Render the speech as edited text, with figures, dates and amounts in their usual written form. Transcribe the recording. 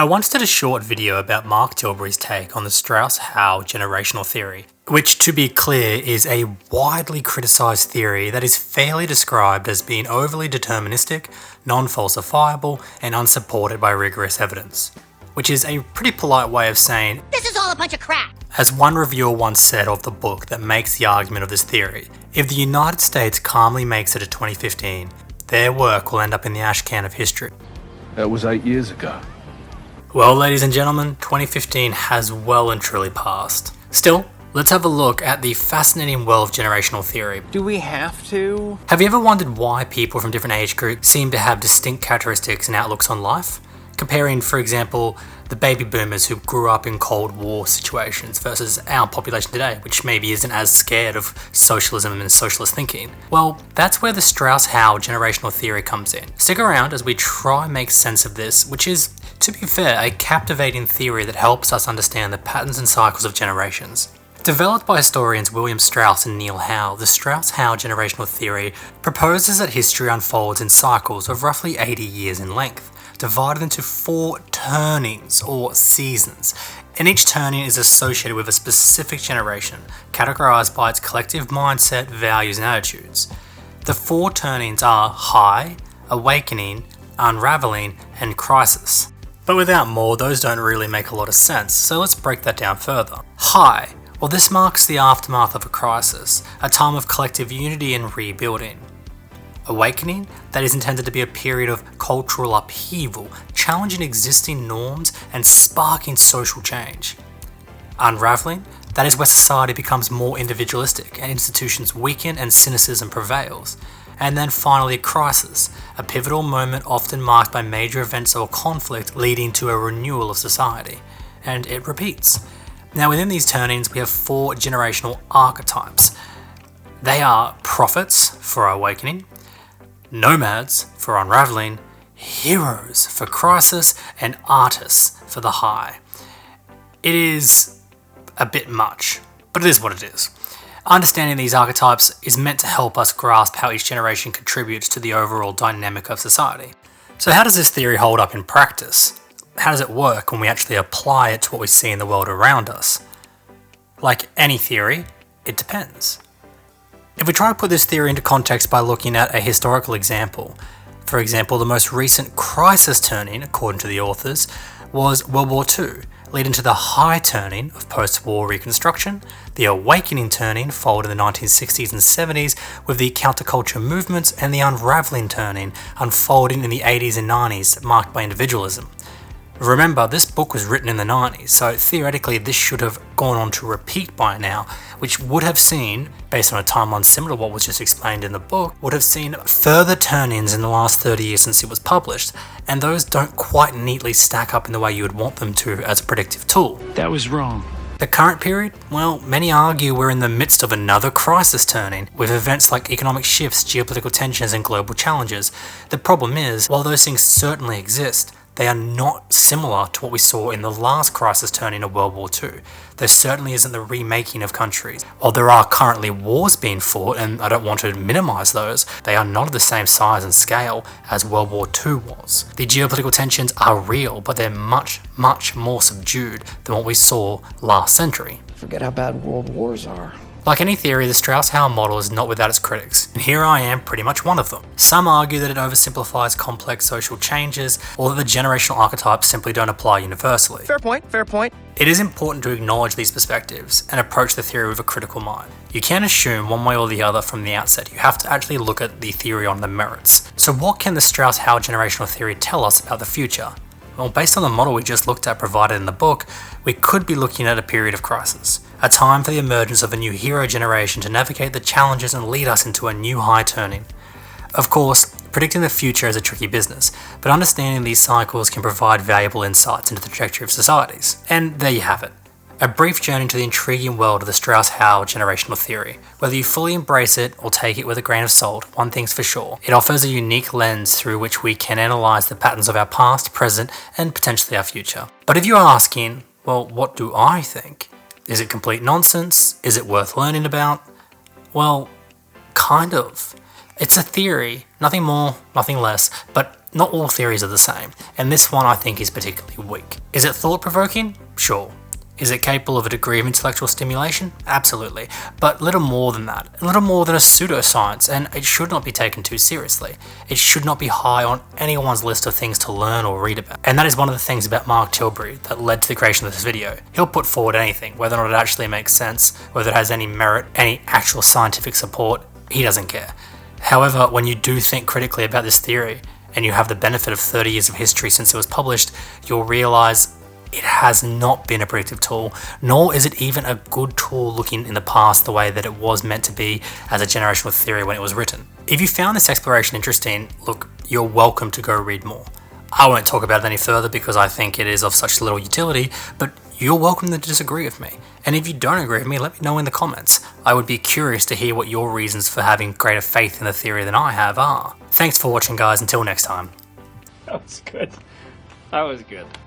I once did a short video about Mark Tilbury's take on the Strauss-Howe generational theory, which, to be clear, is a widely criticised theory that is fairly described as being overly deterministic, non-falsifiable, and unsupported by rigorous evidence. Which is a pretty polite way of saying, "This is all a bunch of crap." As one reviewer once said of the book that makes the argument of this theory, if the United States calmly makes it to 2015, their work will end up in the ash can of history. That was 8 years ago. Well, ladies and gentlemen, 2015 has well and truly passed. Still, let's have a look at the fascinating world of generational theory. Do we have to? Have you ever wondered why people from different age groups seem to have distinct characteristics and outlooks on life? Comparing, for example, the baby boomers who grew up in Cold War situations versus our population today, which maybe isn't as scared of socialism and socialist thinking. Well, that's where the Strauss-Howe generational theory comes in. Stick around as we try and make sense of this, which is, to be fair, a captivating theory that helps us understand the patterns and cycles of generations. Developed by historians William Strauss and Neil Howe, the Strauss-Howe generational theory proposes that history unfolds in cycles of roughly 80 years in length, divided into 4 turnings or seasons, and each turning is associated with a specific generation, categorized by its collective mindset, values, and attitudes. The 4 turnings are high, awakening, unraveling, and crisis. But without more, those don't really make a lot of sense, so let's break that down further. High. Well, this marks the aftermath of a crisis, a time of collective unity and rebuilding. Awakening, that is intended to be a period of cultural upheaval, challenging existing norms and sparking social change. Unraveling, that is where society becomes more individualistic and institutions weaken and cynicism prevails. And then finally, crisis, a pivotal moment often marked by major events or conflict leading to a renewal of society. And it repeats. Now within these turnings we have 4 generational archetypes. They are prophets for awakening, nomads for unraveling, heroes for crisis, and artists for the high. It is a bit much, but it is what it is. Understanding these archetypes is meant to help us grasp how each generation contributes to the overall dynamic of society. So how does this theory hold up in practice? How does it work when we actually apply it to what we see in the world around us? Like any theory, it depends. If we try to put this theory into context by looking at a historical example, for example, the most recent crisis turning, according to the authors, was World War II, leading to the high turning of post-war reconstruction, the awakening turning followed in the 1960s and 70s with the counterculture movements, and the unraveling turning unfolding in the 80s and 90s marked by individualism. Remember, this book was written in the 90s, so theoretically this should have gone on to repeat by now, which would have seen, based on a timeline similar to what was just explained in the book, would have seen further turn-ins in the last 30 years since it was published, and those don't quite neatly stack up in the way you would want them to as a predictive tool. That was wrong. The current period? Well, many argue we're in the midst of another crisis turning, with events like economic shifts, geopolitical tensions, and global challenges. The problem is, while those things certainly exist, they are not similar to what we saw in the last crisis turning of World War II. There certainly isn't the remaking of countries. While there are currently wars being fought, and I don't want to minimise those, they are not of the same size and scale as World War II was. The geopolitical tensions are real, but they're much, much more subdued than what we saw last century. Forget how bad world wars are. Like any theory, the Strauss-Howe model is not without its critics, and here I am pretty much one of them. Some argue that it oversimplifies complex social changes, or that the generational archetypes simply don't apply universally. Fair point, fair point. It is important to acknowledge these perspectives and approach the theory with a critical mind. You can't assume one way or the other from the outset. You have to actually look at the theory on the merits. So what can the Strauss-Howe generational theory tell us about the future? Well, based on the model we just looked at provided in the book, we could be looking at a period of crisis, a time for the emergence of a new hero generation to navigate the challenges and lead us into a new high turning. Of course, predicting the future is a tricky business, but understanding these cycles can provide valuable insights into the trajectory of societies. And there you have it. A brief journey into the intriguing world of the Strauss-Howe generational theory. Whether you fully embrace it or take it with a grain of salt, one thing's for sure. It offers a unique lens through which we can analyse the patterns of our past, present, and potentially our future. But if you're asking, well, what do I think? Is it complete nonsense? Is it worth learning about? Well, kind of. It's a theory, nothing more, nothing less, but not all theories are the same, and this one I think is particularly weak. Is it thought-provoking? Sure. Is it capable of a degree of intellectual stimulation? Absolutely. But little more than that. A little more than a pseudoscience, and it should not be taken too seriously. It should not be high on anyone's list of things to learn or read about. And that is one of the things about Mark Tilbury that led to the creation of this video. He'll put forward anything, whether or not it actually makes sense, whether it has any merit, any actual scientific support, he doesn't care. However, when you do think critically about this theory, and you have the benefit of 30 years of history since it was published, you'll realise it has not been a predictive tool, nor is it even a good tool looking in the past the way that it was meant to be as a generational theory when it was written. If you found this exploration interesting, look, you're welcome to go read more. I won't talk about it any further because I think it is of such little utility, but you're welcome to disagree with me. And if you don't agree with me, let me know in the comments. I would be curious to hear what your reasons for having greater faith in the theory than I have are. Thanks for watching, guys. Until next time. That was good. That was good.